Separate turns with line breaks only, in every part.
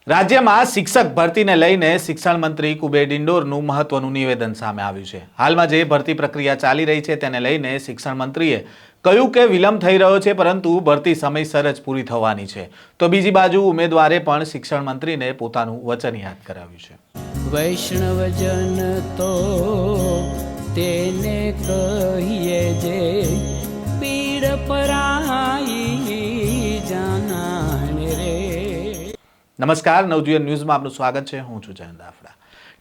રાજ્યમાં શિક્ષક ભરતીને લઈને શિક્ષણ મંત્રી કુબેર ડિંડોરનું મહત્વનું નિવેદન સામે આવ્યું છે। હાલમાં જે ભરતી પ્રક્રિયા ચાલી રહી છે તેને લઈને શિક્ષણ મંત્રીએ કહ્યું કે વિલંબ થઈ રહ્યો છે, પરંતુ ભરતી સમયસર જ પૂરી થવાની છે। તો બીજી બાજુ ઉમેદવારે પણ શિક્ષણ મંત્રીને પોતાનું વચન યાદ કરાવ્યું છે।
વૈષ્ણવજન તો તેને કહીએ જે પીડ પરાઈ જાનાને રે।
નમસ્કાર, નવજીવન ન્યૂઝમાં આપનું સ્વાગત છે। હું છું જયંત દાફડા।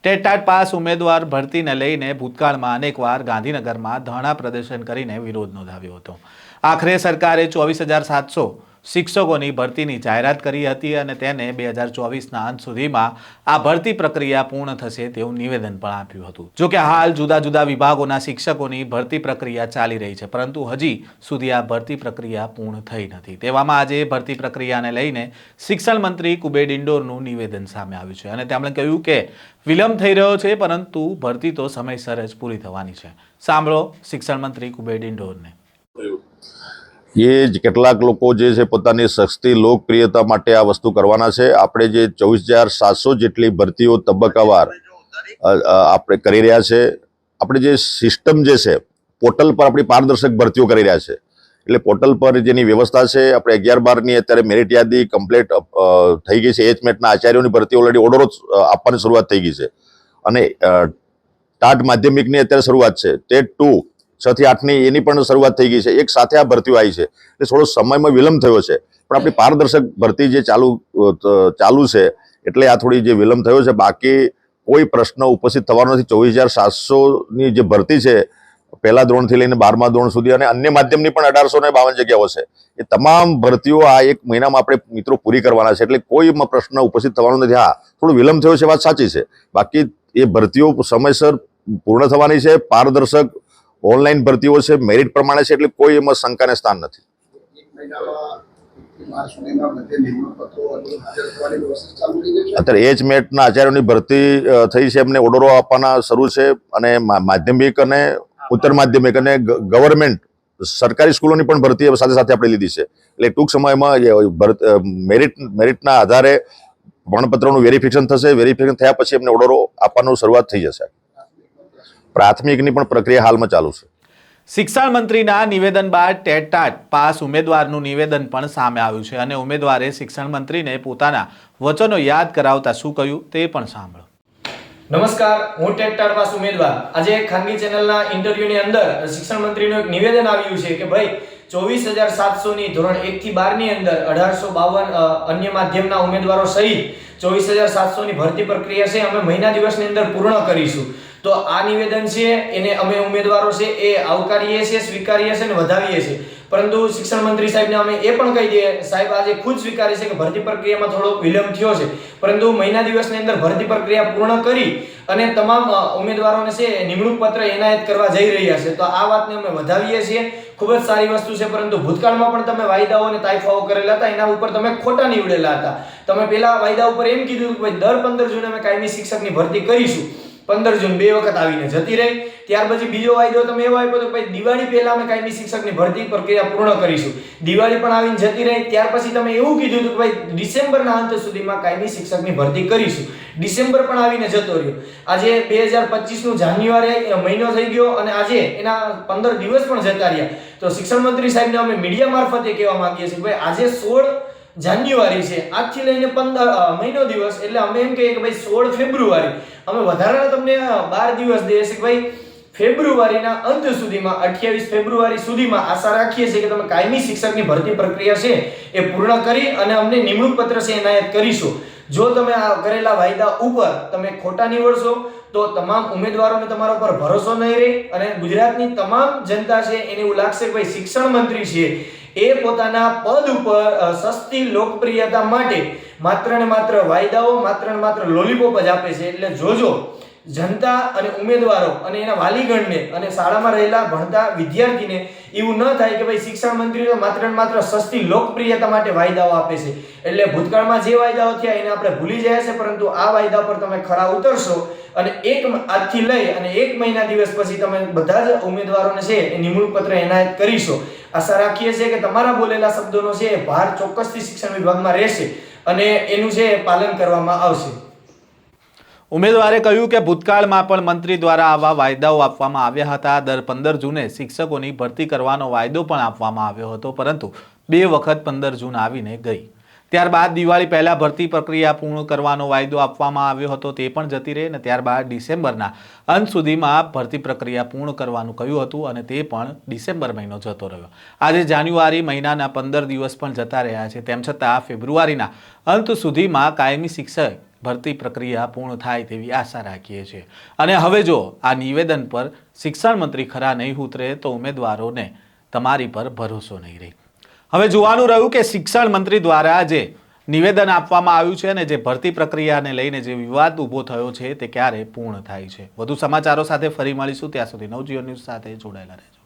ટેટ પાસ ઉમેદવાર ભરતીને લઈને ભૂતકાળમાં અનેકવાર ગાંધીનગરમાં ધરણા પ્રદર્શન કરીને વિરોધ નોંધાવ્યો હતો। આખરે સરકારે 24,700 શિક્ષકોની ભરતીની જાહેરાત કરી હતી અને તેને 2024ના અંત સુધીમાં આ ભરતી પ્રક્રિયા પૂર્ણ થશે તેવું નિવેદન પણ આપ્યું હતું। જોકે હાલ જુદા જુદા વિભાગોના શિક્ષકોની ભરતી પ્રક્રિયા ચાલી રહી છે, પરંતુ હજી સુધી આ ભરતી પ્રક્રિયા પૂર્ણ થઈ નથી। તેવામાં આજે ભરતી પ્રક્રિયાને લઈને શિક્ષણ મંત્રી કુબેર ડિંડોરનું નિવેદન સામે આવ્યું છે અને તેમણે કહ્યું કે વિલંબ થઈ રહ્યો છે, પરંતુ ભરતી તો સમયસર જ પૂરી થવાની છે। સાંભળો શિક્ષણ મંત્રી કુબેર ડિંડોરને।
એ કેટલાક લોકો જે છે પોતાની સસ્તી લોકપ્રિયતા માટે આ વસ્તુ કરવાના છે। આપણે જે 24,700 જેટલી ભરતીઓ તબક્કાવાર આપણે કરી રહ્યા છે। આપણે જે સિસ્ટમ જે છે પોર્ટલ પર આપણી પારદર્શક ભરતીઓ કરી રહ્યા છે, એટલે પોર્ટલ પર જેની વ્યવસ્થા છે, આપણે 11-12ની અત્યારે મેરિટ યાદી કમ્પ્લીટ થઈ ગઈ છે। એચમેટના આચાર્યોની ભરતી ઓલરેડી ઓર્ડરો આપવાની શરૂઆત થઈ ગઈ છે અને ટાટ માધ્યમિકની અત્યારે શરૂઆત છે। ટેટ 2 6 થી 8ની એની પણ શરૂઆત થઈ ગઈ છે। એક સાથે આ ભરતીઓ આવી છે, એટલે થોડો સમયમાં વિલંબ થયો છે, પણ આપણી પારદર્શક ભરતી જે ચાલુ છે એટલે આ થોડી જે વિલંબ થયો છે। બાકી કોઈ પ્રશ્ન ઉપસ્થિત થવાનો નથી। 24,700ની જે ભરતી છે પહેલા ધોરણથી લઈને 12મા ધોરણ સુધી અને અન્ય માધ્યમની પણ 1852 જગ્યાઓ છે, એ તમામ ભરતીઓ આ એક મહિનામાં આપણે મિત્રો પૂરી કરવાના છે, એટલે કોઈ પ્રશ્ન ઉપસ્થિત થવાનો નથી। હા, થોડો વિલંબ થયો છે, વાત સાચી છે, બાકી એ ભરતીઓ સમયસર પૂર્ણ થવાની છે। પારદર્શક ઓનલાઈન ભરતીઓ છે, મેરિટ પ્રમાણે છે, એટલે કોઈ એમાં શંકાને સ્થાન નથી। અત્યારે એચમેટના આચાર્યોની ભરતી થઈ છે, એમને ઓર્ડરો આપવાના શરૂ છે અને માધ્યમિક અને ઉત્તર માધ્યમિક અને ગવર્મેન્ટ સરકારી સ્કૂલોની પણ ભરતી સાથે સાથે આપણે લીધી છે, એટલે ટૂંક સમયમાં મેરિટના આધારે પ્રમાણપત્રોનું વેરિફિકેશન થશે। વેરિફિકેશન થયા પછી એમને ઓર્ડરો આપવાનું શરૂઆત થઈ જશે। પ્રાથમિકની પણ પ્રક્રિયા હાલમાં ચાલુ છે।
શિક્ષણ મંત્રીના નિવેદન બાદ ટેટ પાસ ઉમેદવારનું નિવેદન પણ સામે આવ્યું છે અને ઉમેદવારે શિક્ષણ મંત્રીને પોતાના વચનો યાદ કરાવતા શું કહ્યું તે પણ સાંભળો।
નમસ્કાર, હું ટેટ પાસ ઉમેદવાર। આજે ખાનગી ચેનલના ઇન્ટરવ્યુની અંદર શિક્ષણ મંત્રીનું એક નિવેદન આવ્યું છે કે ભાઈ 24,700ની ધોરણ 1 થી 12ની અંદર 1852 અન્ય માધ્યમના ઉમેદવારો સહિત 24,700ની ભરતી પ્રક્રિયા છે અમે મહિના દિવસની અંદર પૂર્ણ કરીશું। તો આ નિવેદન છે એને અમે ઉમેદવારો છે એ આવકારીએ છીએ, સ્વીકારીએ છીએ અને વધાવીએ છીએ, પરંતુ શિક્ષણ મંત્રી સાહેબને અમે એ પણ કહી દઈએ સાહેબ આજે ખુદ સ્વીકારે છે કે ભરતી પ્રક્રિયામાં થોડો વિલંબ થયો છે, પરંતુ મહિના દિવસની અંદર ભરતી પ્રક્રિયા પૂર્ણ કરી અને તમામ ઉમેદવારોને છે નિમણૂક પત્ર એનાયત કરવા જઈ રહ્યા છે। તો આ વાતને અમે વધાવીએ છીએ, ખૂબ જ સારી વસ્તુ છે, પરંતુ ભૂતકાળમાં પણ તમે વાયદાઓ અને તાઇફાઓ કરેલા હતા, એના ઉપર તમે ખોટા નીવડેલા હતા। તમે પેલા વાયદા ઉપર એમ કીધું કે ભાઈ દર 15 જૂને અમે કાયમી શિક્ષકની ભરતી કરીશું, 15 જૂન 2 વખત આવીને જતી રહી। ત્યાર પછી બીજો વાયદો તમે એવો આપ્યો તો ભાઈ દિવાળી પહેલા અમે કાયમી શિક્ષકની ભરતી પ્રક્રિયા પૂર્ણ કરીશું, દિવાળી પણ આવીને જતી રહી। ત્યાર પછી તમે એવું કીધું કે ભાઈ ડિસેમ્બરના અંત સુધીમાં કાયમી શિક્ષકની ભરતી કરીશું, ડિસેમ્બર પણ આવીને જતો રહ્યો। આજે 2025નું જાન્યુઆરી મહિનો થઈ ગયો અને આજે એના 15 દિવસ પણ જતા રહ્યા। તો શિક્ષણ મંત્રી સાહેબને અમે મીડિયા મારફતે કહેવા માંગીએ છીએ કે ભાઈ આજે 16 જાન્યુઆરી છે, આજથી લઈને 15 મહિનો દિવસ, એટલે અમે એમ કહીએ કે ભાઈ 16 ફેબ્રુઆરી અમે વધારાના તમને 12 દિવસ દઈએ છીએ કે ભાઈ ફેબ્રુઆરીના અંત સુધીમાં 28 ફેબ્રુઆરી સુધીમાં આશા રાખીએ છીએ કે તમે કાયમી શિક્ષકની ભરતી પ્રક્રિયા છે એ પૂર્ણ કરી અને અમને નિમણૂક પત્ર છે એનાયત કરીશું। જો તમે આ કરેલા વાયદા ઉપર તમે ખોટા નીવડશો તો તમામ ઉમેદવારોને તમારા ઉપર ભરોસો નહીં રહે અને ગુજરાતની તમામ જનતા છે એને એવું લાગશે કે ભાઈ શિક્ષણ મંત્રી છે એ પોતાના પદ ઉપર સસ્તી લોકપ્રિયતા માટે માત્ર ને માત્ર વાયદાઓ, માત્ર ને માત્ર લોલીપોપ જ આપે છે। એટલે જોજો જનતા અને ઉમેદવારો અને એના વાલીગણને અને શાળામાં રહેલા ભણતા વિદ્યાર્થીને એવું ન થાય કે ભાઈ શિક્ષણ મંત્રી તો માત્ર ને માત્ર સસ્તી લોકપ્રિયતા માટે વાયદાઓ આપે છે, એટલે ભૂતકાળમાં જે વાયદાઓ થયા એને આપણે ભૂલી જાય છે, પરંતુ આ વાયદા પર તમે ખરા ઉતરશો અને આજથી લઈ અને 1 મહિના દિવસ પછી તમે બધા જ ઉમેદવારોને છે એ નિમણૂક પત્ર એનાયત કરીશો આશા રાખીએ છીએ કે તમારા બોલેલા શબ્દોનો છે ભાર ચોક્કસથી શિક્ષણ વિભાગમાં રહેશે અને એનું છે પાલન કરવામાં આવશે.
ઉમેદવારે કહ્યું કે ભૂતકાળમાં પણ મંત્રી દ્વારા આવા વાયદાઓ આપવામાં આવ્યા હતા. દર 15 જૂને શિક્ષકોની ભરતી કરવાનો વાયદો પણ આપવામાં આવ્યો હતો, પરંતુ 2 વખત 15 જૂન આવીને ગઈ. ત્યારબાદ દિવાળી પહેલા ભરતી પ્રક્રિયા પૂર્ણ કરવાનો વાયદો આપવામાં આવ્યો હતો, તે પણ જતી રહી અને ત્યારબાદ ડિસેમ્બરના અંત સુધીમાં ભરતી પ્રક્રિયા પૂર્ણ કરવાનું કહ્યું હતું અને તે પણ ડિસેમ્બર મહિનો જતો રહ્યો. આજે જાન્યુઆરી મહિનાના 15 દિવસ પણ જતા રહ્યા છે. તેમ છતાં ફેબ્રુઆરીના અંત સુધીમાં કાયમી શિક્ષક ભરતી પ્રક્રિયા પૂર્ણ થાય તેવી આશા રાખીએ છીએ. અને હવે જો આ નિવેદન પર શિક્ષણ મંત્રી ખરા નહીં ઉતરે તો ઉમેદવારોને તમારી પર ભરોસો નહીં રહે. હવે જોવાનું રહ્યું કે શિક્ષણ મંત્રી દ્વારા જે નિવેદન આપવામાં આવ્યું છે અને જે ભરતી પ્રક્રિયાને લઈને જે વિવાદ ઊભો થયો છે તે ક્યારે પૂર્ણ થાય છે. વધુ સમાચારો સાથે ફરી મળીશું. ત્યાં સુધી નવજીવન ન્યૂઝ સાથે જોડાયેલા રહેજો.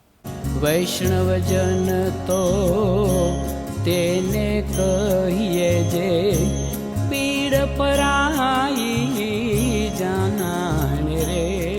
વૈષ્ણવજન તો તેને કહીએ જે પીડ પરાઈ જાનાને રે.